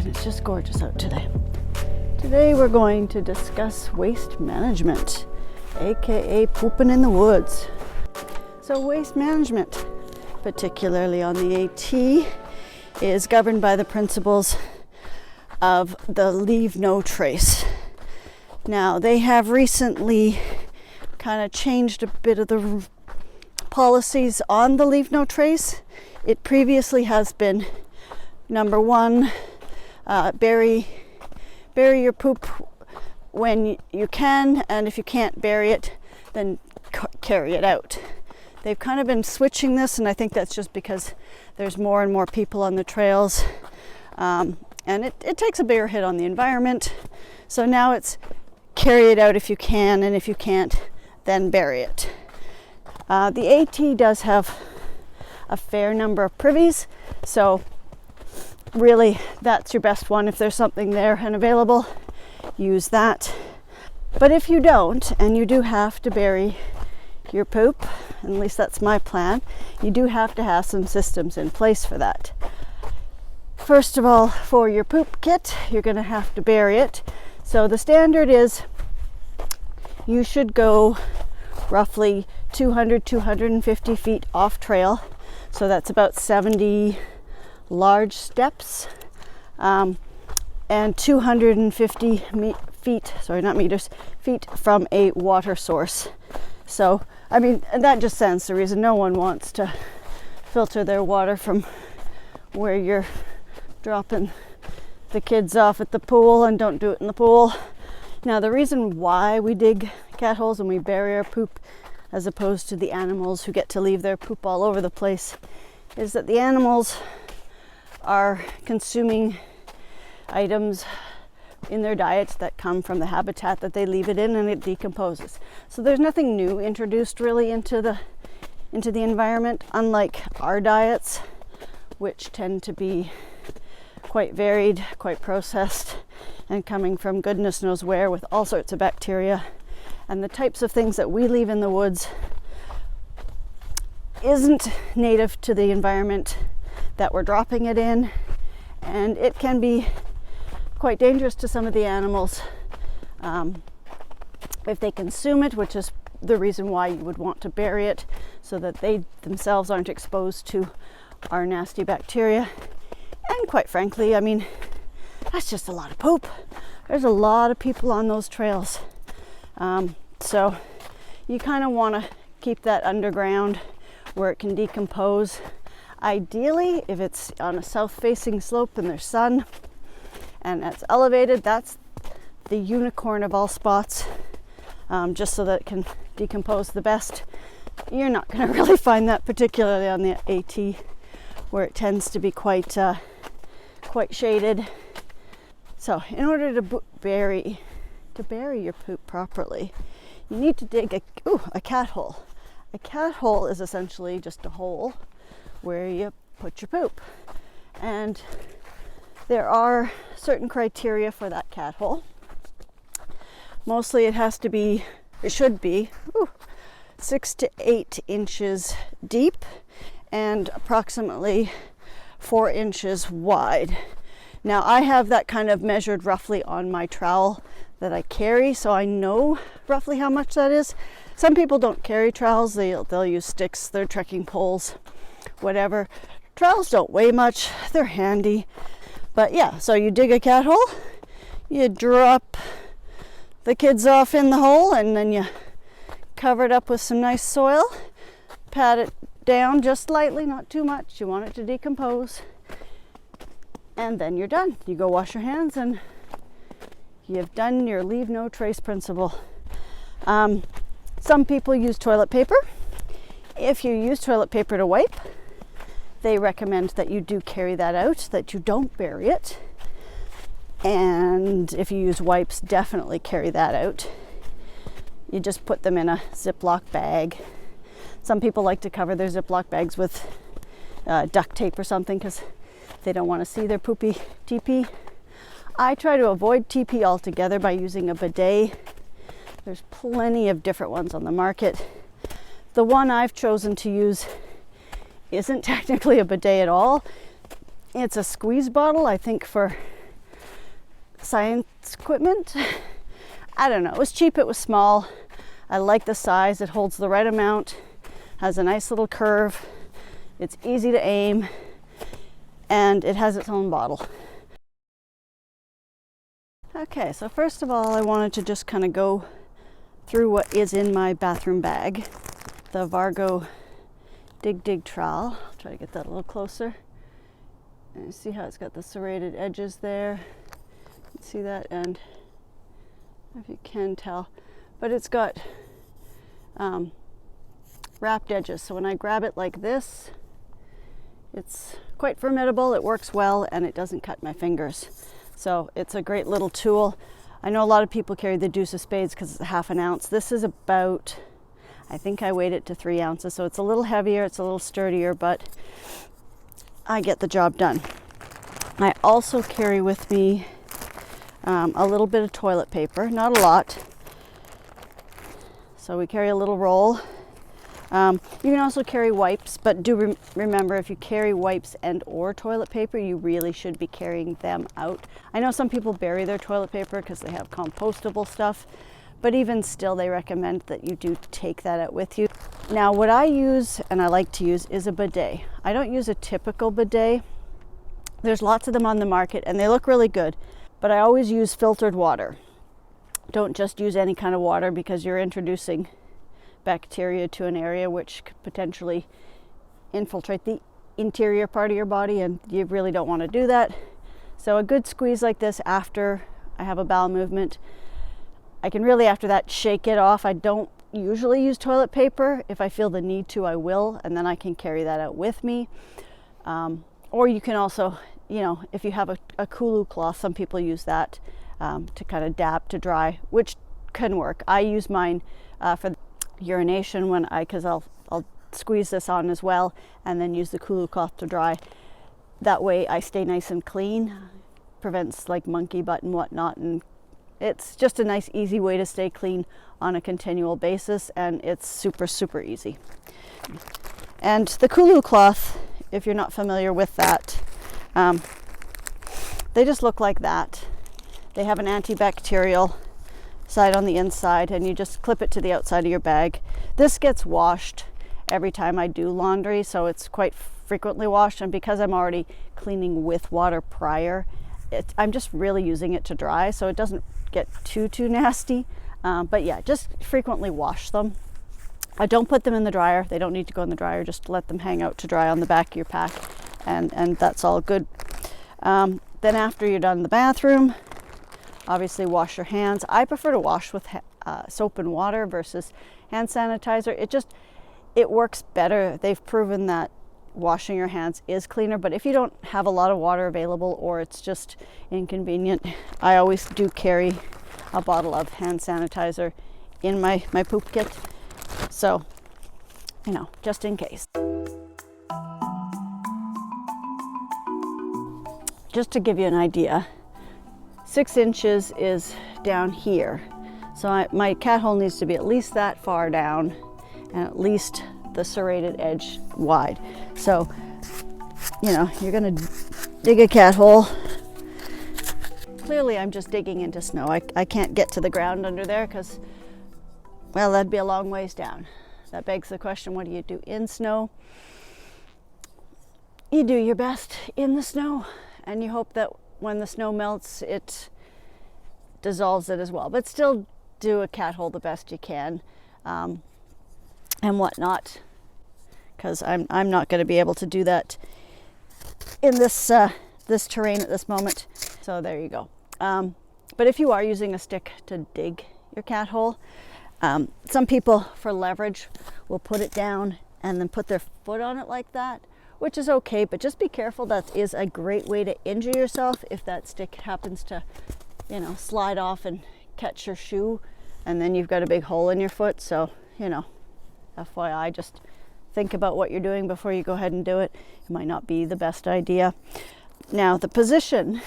It's just gorgeous out today. Today we're going to discuss waste management, aka pooping in the woods. So waste management, particularly on the AT, is governed by the principles of the leave no trace. Now they have recently kind of changed a bit of the policies on the leave no trace. It previously has been number one, bury your poop when you can, and if you can't bury it, then carry it out. They've kind of been switching this, and I think that's just because there's more and more people on the trails, and it takes a bigger hit on the environment. So now it's carry it out if you can, and if you can't, then bury it. The AT does have a fair number of privies, so really that's your best one. If there's something there and available, use that. But if you don't, and you do have to bury your poop, at least that's my plan, you do have to have some systems in place for that. First of all, for your poop kit, you're going to have to bury it. So the standard is you should go roughly 250 feet off trail. So that's about 70 large steps, and 250 feet from a water source. So, I mean, that just stands to reason. No one wants to filter their water from where you're dropping the kids off at the pool, and don't do it in the pool. Now, the reason why we dig cat holes and we bury our poop as opposed to the animals who get to leave their poop all over the place is that the animals are consuming items in their diets that come from the habitat that they leave it in, and it decomposes. So there's nothing new introduced really into the environment, unlike our diets, which tend to be quite varied, quite processed, and coming from goodness knows where with all sorts of bacteria. And the types of things that we leave in the woods isn't native to the environment that we're dropping it in, and it can be quite dangerous to some of the animals if they consume it, which is the reason why you would want to bury it, so that they themselves aren't exposed to our nasty bacteria. And quite frankly, I mean, that's just a lot of poop. There's a lot of people on those trails, so you kind of want to keep that underground where it can decompose. Ideally, if it's on a south-facing slope and there's sun and it's elevated, that's the unicorn of all spots, just so that it can decompose the best. You're not going to really find that particularly on the AT, where it tends to be quite shaded. So in order to bury your poop properly, you need to dig a cat hole. A cat hole is essentially just a hole where you put your poop, and there are certain criteria for that cat hole. Mostly it should be 6 to 8 inches deep and approximately 4 inches wide. Now I have that kind of measured roughly on my trowel that I carry, so I know roughly how much that is. Some people don't carry trowels, they'll use sticks, their trekking poles, whatever. Trowels don't weigh much, they're handy. But yeah, so you dig a cat hole, you drop the kids off in the hole, and then you cover it up with some nice soil, pat it down just lightly, not too much, you want it to decompose, and then you're done. You go wash your hands and you've done your leave no trace principle. Some people use toilet paper. If you use toilet paper to wipe, they recommend that you do carry that out, that you don't bury it. And if you use wipes, definitely carry that out. You just put them in a Ziploc bag. Some people like to cover their Ziploc bags with duct tape or something because they don't want to see their poopy TP. I try to avoid TP altogether by using a bidet. There's plenty of different ones on the market. The one I've chosen to use isn't technically a bidet at all. It's a squeeze bottle, I think, for science equipment. I don't know, it was cheap, it was small. I like the size, it holds the right amount, has a nice little curve, it's easy to aim, and it has its own bottle. Okay, so first of all, I wanted to just kind of go through what is in my bathroom bag. The Vargo Dig trowel. I'll try to get that a little closer. And you see how it's got the serrated edges there. You can see that, and if you can tell, but it's got wrapped edges. So when I grab it like this, it's quite formidable, it works well, and it doesn't cut my fingers. So it's a great little tool. I know a lot of people carry the deuce of spades because it's a ½ ounce. This is about, I think I weighed it to 3 ounces, so it's a little heavier, it's a little sturdier, but I get the job done. I also carry with me a little bit of toilet paper, not a lot. So we carry a little roll. You can also carry wipes, but do remember, if you carry wipes and or toilet paper, you really should be carrying them out. I know some people bury their toilet paper because they have compostable stuff, but even still, they recommend that you do take that out with you. Now, what I use, and I like to use, is a bidet. I don't use a typical bidet. There's lots of them on the market, and they look really good, but I always use filtered water. Don't just use any kind of water, because you're introducing bacteria to an area which could potentially infiltrate the interior part of your body, and you really don't want to do that. So a good squeeze like this after I have a bowel movement, I can really after that shake it off. I don't usually use toilet paper. If I feel the need to, I will, and then I can carry that out with me. Or you can also, you know, if you have a Kulu cloth, some people use that to kind of dab to dry, which can work. I use mine for urination because I'll squeeze this on as well and then use the Kulu cloth to dry. That way I stay nice and clean, prevents like monkey butt and whatnot, and it's just a nice easy way to stay clean on a continual basis, and it's super easy. And the Kulu cloth, if you're not familiar with that, they just look like that. They have an antibacterial side on the inside, and you just clip it to the outside of your bag. This gets washed every time I do laundry, so it's quite frequently washed, and because I'm already cleaning with water prior, I'm just really using it to dry, so it doesn't get too nasty. But yeah, just frequently wash them. I don't put them in the dryer. They don't need to go in the dryer. Just let them hang out to dry on the back of your pack, and that's all good. Then after you're done in the bathroom, obviously wash your hands. I prefer to wash with soap and water versus hand sanitizer. It works better. They've proven that washing your hands is cleaner, but if you don't have a lot of water available or it's just inconvenient, I always do carry a bottle of hand sanitizer in my poop kit. So, you know, just in case. Just to give you an idea, 6 inches is down here. So my cat hole needs to be at least that far down and at least the serrated edge wide. So, you know, you're gonna dig a cat hole. Clearly I'm just digging into snow. I can't get to the ground under there because, well, that'd be a long ways down. That begs the question, what do you do in snow? You do your best in the snow, and you hope that when the snow melts, it dissolves it as well. But still do a cat hole the best you can, and whatnot, because I'm not going to be able to do that in this this terrain at this moment. So there you go. But if you are using a stick to dig your cat hole, some people for leverage will put it down and then put their foot on it like that, which is okay, but just be careful. That is a great way to injure yourself if that stick happens to, you know, slide off and catch your shoe, and then you've got a big hole in your foot. So, you know, FYI, just think about what you're doing before you go ahead and do it. It might not be the best idea. Now, the position,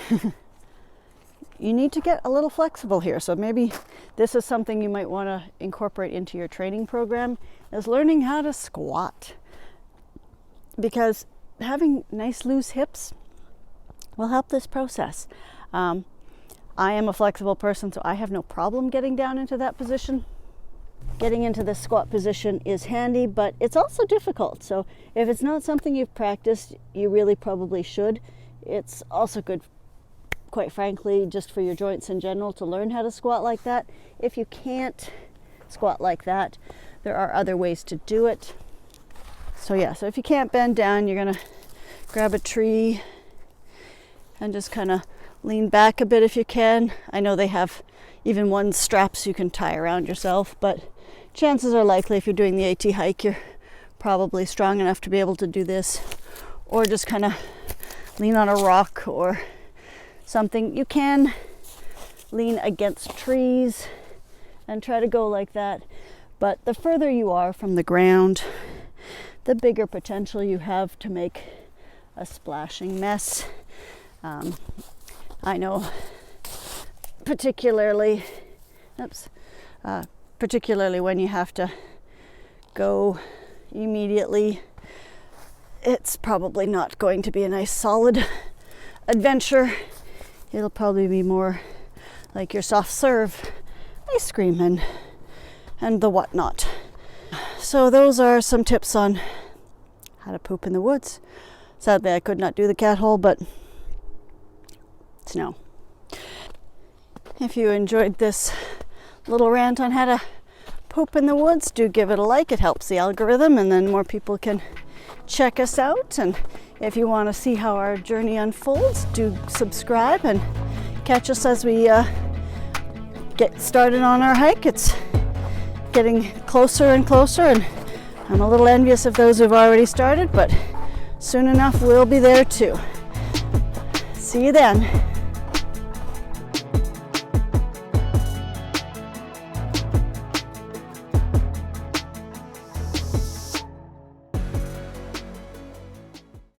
you need to get a little flexible here. So maybe this is something you might want to incorporate into your training program, is learning how to squat. Because having nice loose hips will help this process. I I am a flexible person, so I have no problem getting down into that position. Getting into the squat position is handy, but it's also difficult. So if it's not something you've practiced, you really probably should. It's also good, quite frankly, just for your joints in general to learn how to squat like that. If you can't squat like that, there are other ways to do it. So yeah, so if you can't bend down, you're gonna grab a tree and just kind of lean back a bit if you can. I know they have even one straps you can tie around yourself, but chances are likely if you're doing the AT hike, you're probably strong enough to be able to do this, or just kind of lean on a rock or something. You can lean against trees and try to go like that, but the further you are from the ground, the bigger potential you have to make a splashing mess. I know particularly when you have to go immediately, it's probably not going to be a nice solid adventure. It'll probably be more like your soft serve ice cream and the whatnot. So those are some tips on how to poop in the woods. Sadly, I could not do the cat hole, but snow. If you enjoyed this little rant on how to poop in the woods, do give it a like. It helps the algorithm, and then more people can check us out. And if you want to see how our journey unfolds, do subscribe and catch us as we get started on our hike. It's getting closer and closer, and I'm a little envious of those who've already started, but soon enough we'll be there too. See you then.